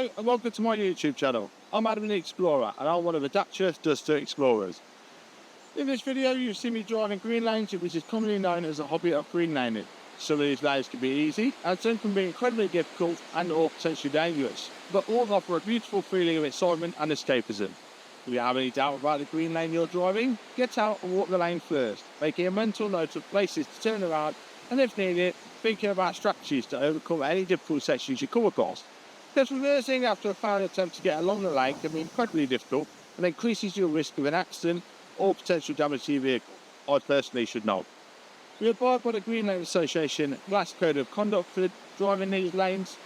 Hello and welcome to my YouTube channel. I'm Adam the Explorer and I'm one of the Dacia Duster Explorers. In this video you'll see me driving green lanes, which is commonly known as a hobby of green laning. Some of these lanes can be easy and some can be incredibly difficult and or potentially dangerous, but all offer a beautiful feeling of excitement and escapism. If you have any doubt about the green lane you're driving, get out and walk the lane first, making a mental note of places to turn around and if needed, thinking about strategies to overcome any difficult sections you come across. Because reversing after a failed attempt to get along the lane can be incredibly difficult and increases your risk of an accident or potential damage to your vehicle. I personally should know. We abide by the Green Lane Association Glass Code of Conduct for driving these lanes,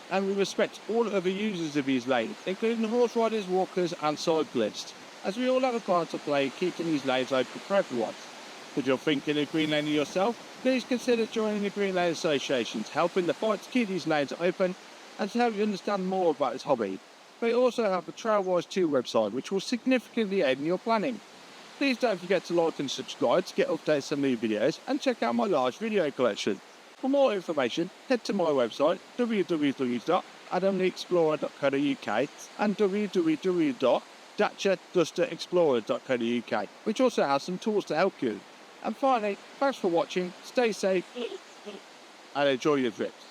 and we respect all other users of these lanes, including horse riders, walkers and cyclists, as we all have a part to play keeping these lanes open for everyone. If you're thinking of green laning yourself, please consider joining the Green Lane Association to help in the fight to keep these lanes open and to help you understand more about this hobby. We also have the Trailwise 2 website, which will significantly aid in your planning. Please don't forget to like and subscribe to get updates on new videos and check out my large video collection. For more information, head to my website www.adamtheexplorer.co.uk and www.daciadusterexplorer.co.uk, which also has some tools to help you. And finally, thanks for watching, stay safe and enjoy your trips.